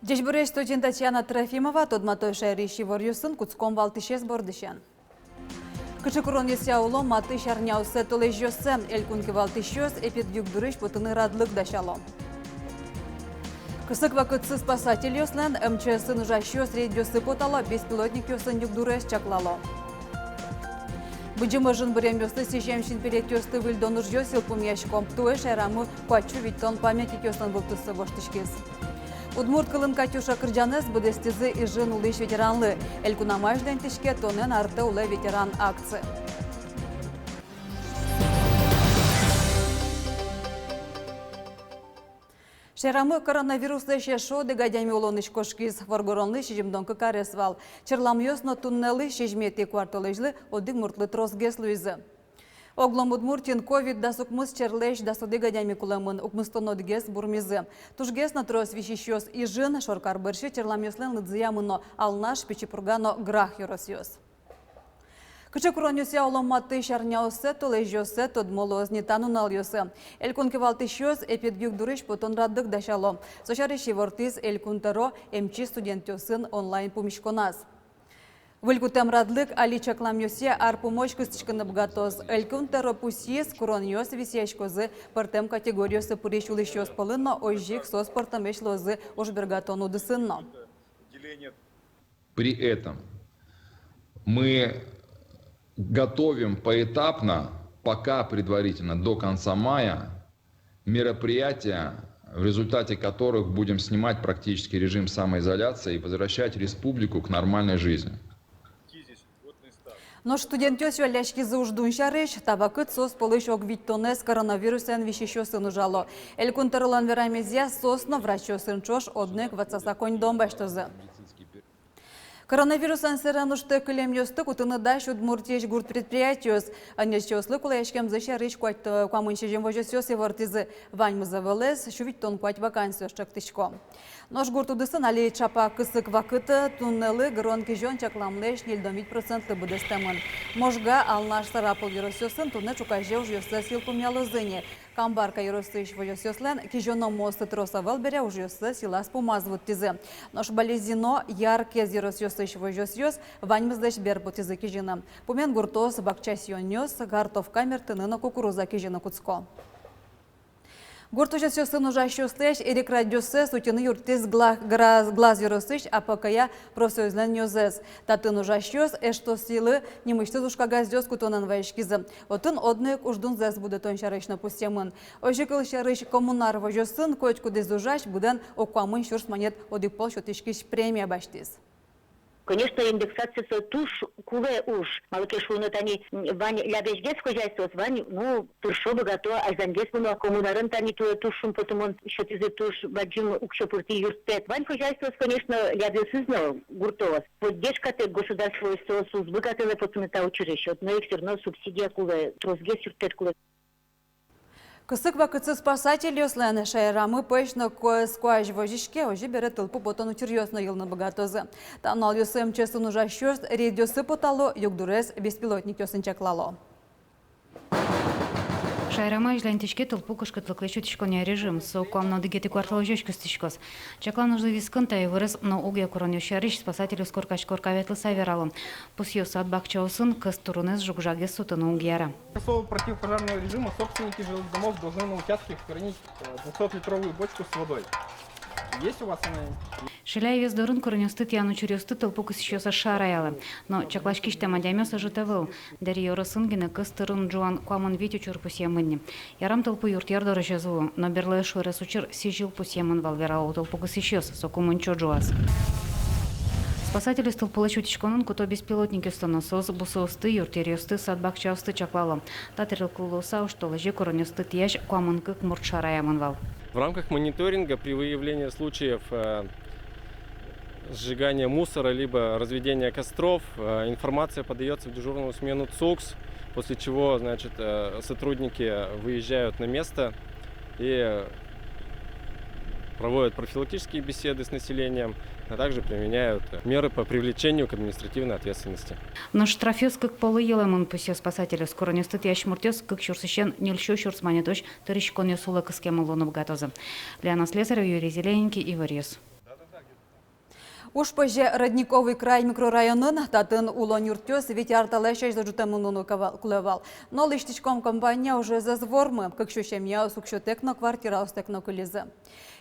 Дежбуреш студент Татьяна Трофимова тодматой шайрищи ворюсын куцком валтышес бордышен. Кычыкурон есе аулом маты шарняусы толежёсы элькунки валтышёс эпид югдурыш потыны радлык дашало. Кысык вакытсы спасатель ёслен МЧС нужащёс рейдёсы потало беспилотник ёсын югдурыш чаклало. Быджымыжын бремёсы сежемшин перед ёсты выльдонуж ёсил пумящиком птуэ шайраму куачу виттон памятник ёсын вылтысы воштышкез. Удмурт кылын Катюша Кырджанес быдестезы и жын улыш ветеранлы. Элькунамаш дентишке тонен арты улы ветеран акции. Шерамы коронавирусы шешо дегадями улоныш кошкиз воргоронлы шижимдонкы каресвал. Черламьёсно туннелы шижмети кварталыжлы одыг муртлы тросгес луизы. Оглом Удмуртин ковид да сукмыс черлеш да содегадями куламын укмыстонодгес бурмизы. Тужгес на трос вещищёс и жын шоркар бырши черламьёслен лыдзиямыно алнаш печипургано грах юросьёс. Кычыкуронюся оломаты шарняусы толежёсы тодмолоз нетанунал ёсы. Элькунки валтышёс эпид югдурыш потон раддык дашало. Сошарыщи вортиз элькунтаро МЧ студентёсын онлайн пумишконас. Вылькутем радлык али чакламьёсе ар помощь кыстычканы бгатоз. Элькунтаро пусиес куроньёс висяшкозы партем категориясы пырещулышёс полынно ожжик сос партамешлозы ожбергатону дысынно. При этом мы готовим поэтапно, пока предварительно до конца мая, мероприятия, в результате которых будем снимать практически режим самоизоляции и возвращать республику к нормальной жизни. Но студентёс валяшки за уждун шарыш, табакыт сос полышок виттонес коронавируsen вещещёсын ужало. Элькунтарылан верамезия сосно врачёсын чош однек вацаса конь домбаштозы. Коронавирусан сыранушты кылемьёсты кутыны даш удмуртеш гурт предприятиёс. Анечёслы кулаешкем зашарыш куать куамыншежем вожёсёс и вортизы. Ваньмызы вылез, шувиттон куать вакансиёс чактычко. Нож гуртудысын али чапа кысык вакыты туннелы гронки жон чакламлеш 0,1% быдыстамын. Можга алнаш сарапыл юросёсын тунне чукаже уж ёсы сил пумялозыне. Камбарка юросыш вожёсёслен кижоно мосты троса вэлбере уж ёсы силас пумазвут тизы. Нож болезино яркез юросёсыш вожёсёс ваньмыздыш бербу тизы кижиным. Пумен гуртос бакчасьон нёс гартов камер тыныны кукуруза кижины куцко. Гуртужа сёсын ужащёслеш эрик радиосы сутины юртиз глаз юросыш апакая профсоюзлен нёзес. Татын ужащёс эшто силы немыштыз ушкагаз кутонан вайшкизы. Отын однык уждун зэс будетон шарышна пустемын. Ожикыл шарыш коммунар вожёсын кочку дез ужащ буден окуамын шурс монет одикпол шотышкиш премия баштиз. Конечно, индексация туш куле уж. Малыки шунут они вань лябежгес хозяйство вань, ну туршо готово, а зангес мы коммунарен тани тушун, потом он еще из туш баджим укшопурти юртет. Вань хозяйство, конечно, лябежсызно гуртовас. Поддержка те государства соус богатые потом это училище, но их все равно субсидия куле, тросгес юртет куле. Кысык вакытсы спасатель ёслен шайрамы пэшно скуаж вожишке ожи бере тылпу ботону тюрьёсно йылны богатозы. Танал ёсы МЧСын ужащёс рейдёсы потало югдурес беспилотник ёсын чаклало. Шайрама излентичке тылпу кышкытлыклы чутишконя режим со комно дигети квартал жёшкы стишкос. Чакла нужды вискынта и вырыс но угя курон ёшарыш спасателю скоркаш коркаветлы савералом. Пусть ёсы от бакчаусын кыстурунес жугжаге сутыны угяра. По противопожарного режима собственники жилых домов должны на участке хранить 200-литровую бочку с водой. Есть у вас она? Шиляй вес дорын курынёсты тяну чурёсты тылпу кысышёса шараялы. Но чаклашкиште мадямёса жытывыл. Дарья ёрысын гіне кыстырын жуан куамын ветю чур пусемынне. Ярам тылпу юртер дорыжа зуы. Но берлы шуыры сучыр сижил пусемын валверау тылпу кысышёс сокумын чоджуас. Спасатели столпылы чутичконын куто беспилотники станосоз бусоусты юртерёсты садбакчаусты чаклало. Татырыл кулуса уштолыжи курынёсты тияш куамын кык мурт шараямын вал. В рамках мониторинга при выявлении случаев сжигания мусора либо разведения костров информация подается в дежурную смену ЦУКС, после чего, значит, сотрудники выезжают на место и проводят профилактические беседы с населением, а также применяют меры по привлечению к административной ответственности. Но штрафёс как полы елемон пусе спасателя скоро не стыд ящ муртёс как щурсыщен нельщо щурс манеточ тырыщ конё сула кыске малону бгатоза. Леона Слесарев, Юрий Зелененький, Иварьес. Уж позже Родниковый край микрорайонын татын улон юртёс ведь арталеща зажутемуну кулевал. Но лиштичком компания уже зазвормы, как щущемья сукщотекно квартира остекно кулизы.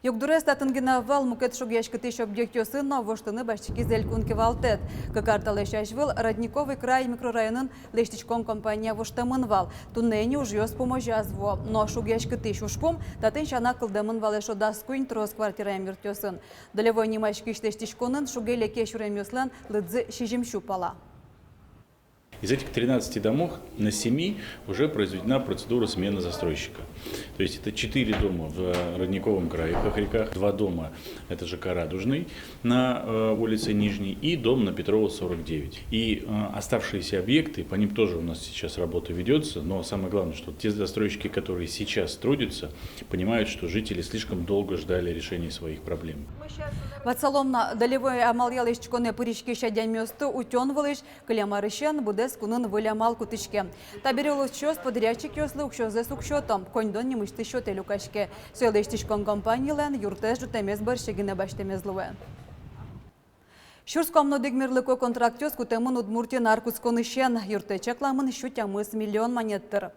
Югдурес татын генавал мукет шугяшка тысяч объектёсы, но воштыны башчики зелькунки валтет. Как арталеща жвыл Родниковый край микрорайонын лиштичком компания воштемынвал. Туннени уж ёс поможазво, но шугяшка тысяч ушпум татын шана кылдемынвал эшо даскуин трос квартира юртёсын. Долевой немачки штештичконын шугеле кешуремюслен лыдзы шижим щупала. Из этих 13 домов на 7 уже произведена процедура смены застройщика. То есть это 4 дома в Родниковом крае, в Хохряках, 2 дома, это ЖК «Радужный» на улице Нижней и дом на Петрова, 49. И оставшиеся объекты, по ним тоже у нас сейчас работа ведется, но самое главное, что те застройщики, которые сейчас трудятся, понимают, что жители слишком долго ждали решения своих проблем. Ватсаломна долевой амалялышчконе пырички шадямёсты утёнвалыш клямарышен будес кунын вылямал кутышке. Таберелус чёс подрядчик ёслы укшёзе сукшётом, коньдон немышты шёте люкашке. Сөйлештичкон компаниялен юртез жутемез баршегине баштемезлуэ. Шурском нодигмирлыко контрактёс кутемын Удмуртия наркутсконышен юртечекламын шутямыз миллион монеттер.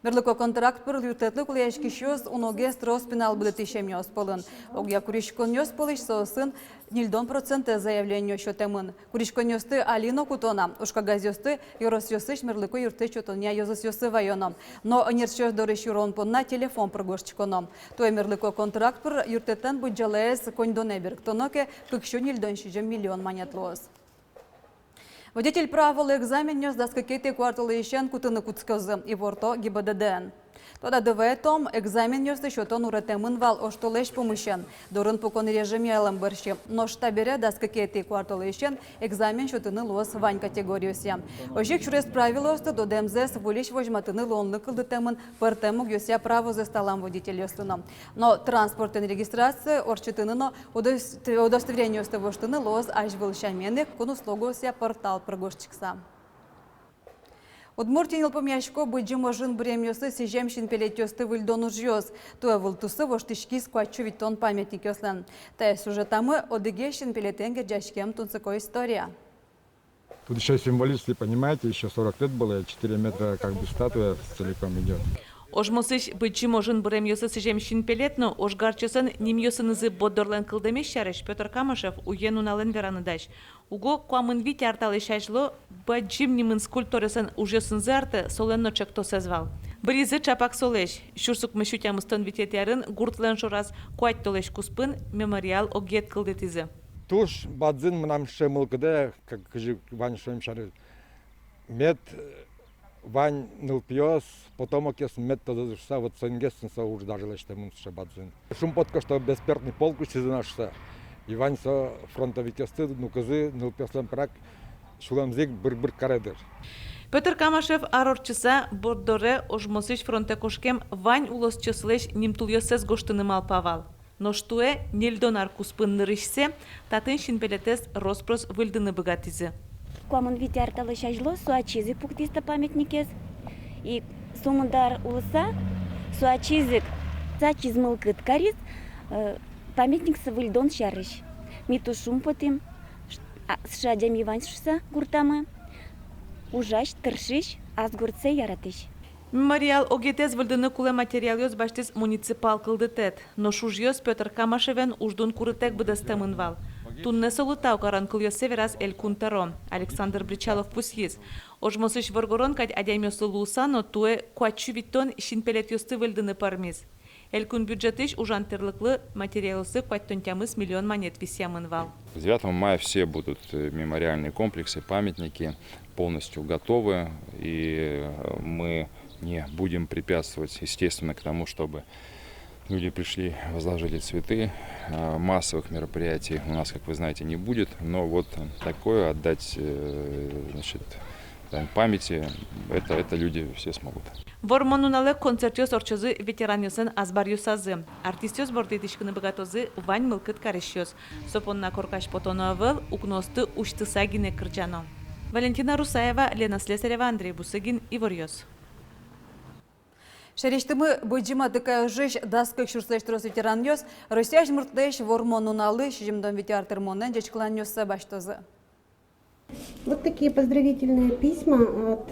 Мерлыко контракт пыр юртетлы кулешки шёс уноге строспинал будет ишем ёсполын. Огя куришкон ёсполыш сосын нильдон проценты заявлению шотемын. Куришкон ёсты Алино кутона, ушка газёсты юрос ёсыш мерлыко юрте чотоня ёзыс ёсы вайоном. Но нерчёс дорыш юрон понна телефон прогошчконом. Той мерлыко контракт пыр юртетен буджалес коньдонеберг. Тоноке кыкшу нильдон шижем миллион монетлоз. Водитель правил экзамен нес даскакеты кварталы ищен кутыны куцкозы и ворто ГИБДДН. Тода дыветом экзамен нес еще тон уретемын вал оштолеш помыщен. Дурын покон режиме элемберши. Но штабере даскакеты кварталы ищен экзамен шутыны лос вань категориясе. Ожик чурес правилосты до демзес вулиш вожматыны лонлы кылдытемын пертему гюся право за столом водитель ёстыны. Но транспортен регистрация орчитыныно удостоверение остовоштыны лос аж вылшаменных конуслогося портал прогошчикса. Удмуртия нилпомяшко быджи можын бремёсы сижемшин пелетёсты выльдону жёс. Туя вылтусы воштышки сквачу витон памятник ёслен. Тая сюжетамы одыгешин пелетенге джашкем тунцыко история. Тут еще символизм, если понимаете, еще 40 лет было, 4 метра как бы статуя целиком идет. Ожмосыш быджи можын бремёсы сижемшин пелетно, ожгарчысын немёсынызы бодорлен кылдемеш шарыш Петр Камышев уен унален вераныдаш. Уго куамын вить арталышашло баджим немын скульпторесын ужесынзы арты соленно чекто сезвал. Бризы чапак солеш, шурсук мышутямыстон витетярын гуртлен шораз куать толеш куспын мемориал огет кылдетизы. Туш бадзин мнам шемылкыда, как же Вань шемшары, мед Вань нылпьёс, потом окес мед тодышса, вот сенгесенса уж даже лечь темун шебадзин. Шум подко, что беспертный полк усизынашса. Иван со фронтовикесты, ну козы, нылпьёслен прак, шуламзик бір-бір каредер. Петр Камышев арорчыса бордоре ожмосыш фронтекошкем Вань улос чыслеш нимтульёсез гоштыным алпавал. Но штуэ нельдон аркуспын нырышсе, татын шинпелетес роспрос выльдыны богатизы. Куамын вите арталышажло суачизик пуктиста памятникес. И сумындар улыса суачизик цачизмылкыт карис памятник сывыльдон шарыш. Миту шумпотым, шадям Иваншса гуртамы, ужаш, тыршиш, азгурце яратыш. Мемориал огетез выльдыны куле материалёс баштес муниципал кылдытет, но шужьёс Петр Камышевен уждун курытек быдастемын вал. Тунне солутау каран кыльёсе верас эль кунтаро. Александр Бричалов пусьез. Ожмосыш воргорон кать адямёсы луса, но туэ куачу виттон шинпелет ёсты выльдыны пармиз. Элькун бюджетыш ужантырлыклы материалысы кваттонтямыс миллион монет висямын вал. К 9 мая все будут мемориальные комплексы, памятники полностью готовы, и мы не будем препятствовать, естественно, к тому, чтобы люди пришли, возложили цветы. Массовых мероприятий у нас, как вы знаете, не будет, но вот такое отдать, значит, памяти, это люди все смогут. Вормонунале концертёс орчозы ветеранёсын азбарюсазы. Артистёс бортетишкыны богатозы Вань мылкыт карышёс. Сопонна коркаш потоновыл укносты уштысагине кырджано. Валентина Русаева, Лена Слесарева, Андрей Бусыгин, Иворьёс. Шерештімі бұджима дықай жиш даскық шурсайштырос ветеран йос, Россия жмұртдайш вормонун алы шежімдон ветеартырмонын жечкілан йосы баштозы. Вот такие поздравительные письма от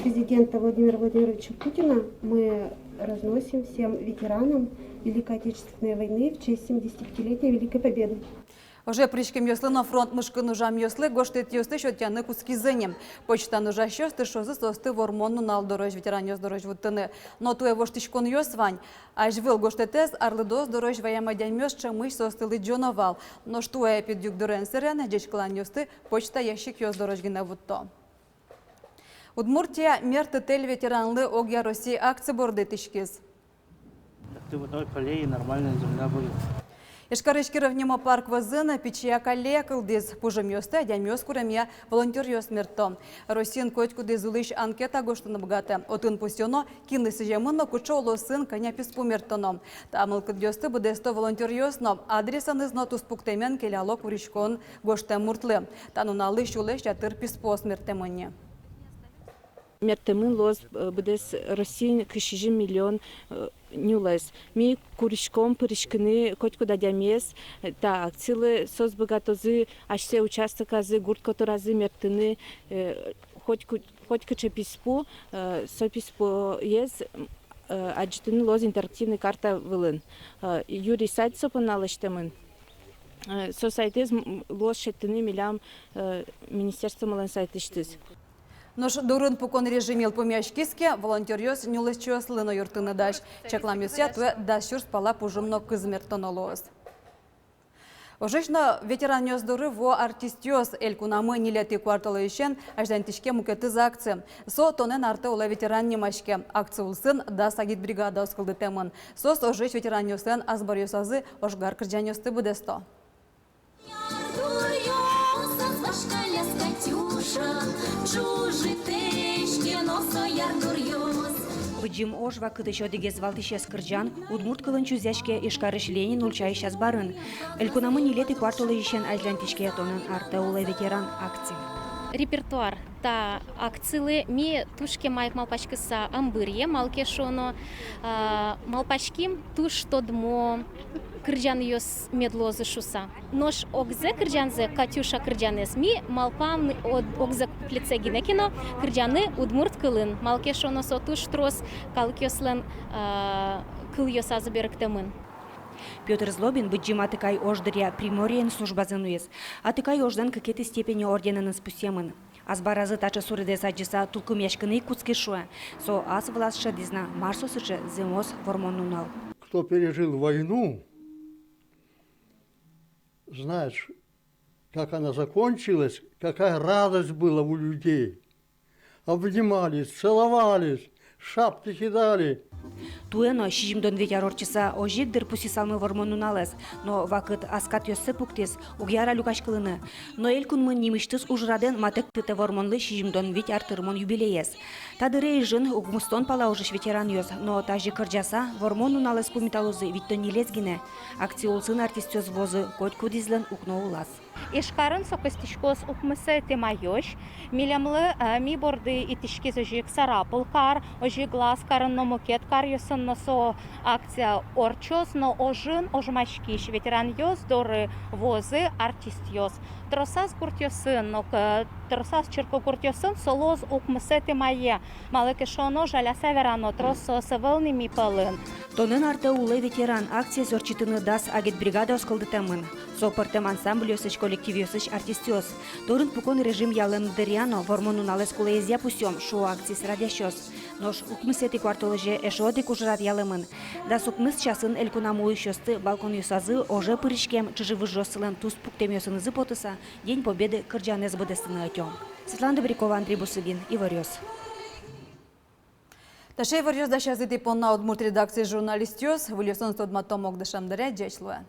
президента Владимира Владимировича Путина мы разносим всем ветеранам Великой Отечественной войны в честь 75-летия Великой Победы. Уже причким йосли на фронт мышкы нужам йосли гоштет йосты шотяны куски зенем. Почта нужа щосты шозы состы вормонну нал дорож ветеран йос дорож вуттыны. Но туе воштичкон йос вань. Аж вил гоштетез арлыдос дорож ваямадян йос чамыш состылы джоновал. Но штуе пидюк дорен сирен джечклан йосты почта ящик йос дорож гина вутто. Удмуртия мерты тель ветеранлы огья России акции борды тишкиз. Водой полей, нормальная земля будет. Ишкарышкиров нема парк вазына печия кале кылдыз пужым йосты, адям йос курамия волонтер йос мерто. Россиян котку дезулыш анкета гоштыны бгаты. Отын пустёно кинны сыжемынно кучоло сын коня писпу мертоном. Тамыл кыдёсты будесто волонтер йосно адресаны знотус пуктемен келялок вричкон гошты муртлы. Тануналы шулеш ятыр писпо смертемыне. Мертемын лоз будес Россия кышыжы миллион нюлес. Ми куришком пырышкыны котку дадямес. Та акциялы соз богатозы ашсе участок азы гурт которазы мертыны хоть кычеписпу сописпу ез аджтыны лоз интерактивный карта вылын. Юрий сайт сопыналыштымын. Сосайтез лоз шеттыны милям министерство малын сайтыштыз. Нож дурын пукон режимил помяшкиске волонтер йос нюлыс чуаслыно юртыны даш. Чаклам йося туе даш юрс пала пужымно кызмертонолоз. Ожешно ветеран йос дуры во артист йос элькунамы нилети кварталы ищен аждантишке мукеты за акции. Со тонен арты ола ветеран немашке. Акция улсын да сагит бригада оскылды темын. Сос ожеш ветеран йосен азбар йосазы ожгар кырджан йосты будесто. Быджим ожва кытыш одегез валтыше скырджан, удмурт кылынчу зяшке ишкарыш Ленин улчай щас барын. Элькунамы нилети кварталы ищен ажлантишке тонын арта улай ветеран акции. Репертуар та акцийлы ми тушке майк малпачкыса амбырье малке шоно малпачким туш тодмо кырджан йос медлозы шуса. Нож огзе кырджанзе Катюша кырджанес ми малпам огзе плеце гинекино кырджаны удмурт кылын малке шоно со туш трос калкёслен кыл йосазы беректемын. Петр Злобин быджим атыкай ождыря Приморьен службазын уез. Атыкай ождан какеты степени орденын спусемын. Азбаразы тача сурыдес аджиса тулкым яшкыны куцки шуа. Со аз властша дизна марсосычы земос вормонунал. Кто пережил войну, знает, как она закончилась, какая радость была у людей. Обнимались, целовались, шапки кидали. Туэно шижимдон ветер орчиса ожиддер пусисалмы вормонуналес, но вакыт аскат йоссы пуктес угяра люкашкылыны. Но элькунмы нимиштыз ужраден матек пыте вормонлы шижимдон ветер тырмон юбилеес. Тадырей жын угмустон пала ожиш ветеран йос, но тажи кырджаса вормонуналес пумиталузы виттон нилезгине. Акция улсын артистёз возы котку дизлен укно улас. Ишкарын сокостишкос укмысы темайош, милямлы ми борды итишкиз ожик сарапылкар, ожик глаз карын номокет кар йосын носо акция орчос, но ожын ожмашкиш ветеран йос доры возы артист йос. Тросас куртьосын, но тросас черко куртьосын солоз укмысы темае, малыкешоно жаляса верано тросо сывылны ми пылын. Тонын арты улы ветеран акция зорчитыны дас агит бригада оскылдытамын. Сопортем ансамбль йосыч коллектив йосыч артист йос. Торын пукон режим ялым дыряно вормонуналес кулеезя пусем шо акцис радящос. Нож укмысети кварталыже эшоди кужрат ялымын. Да сукмыс часын элькунамулы щосты балкон йосазы оже пырышкем чыжывы жосылын туз пуктем йосынызы потыса День Победы кырджанез быдыстыны отем. Светлана Добрякова, Андрей Бусыгин, Иварёс. Ташей Иварёс дашазы типонна удмурт редакции журналист йос, выльёсын стодматом огдышам дыря джечлуя.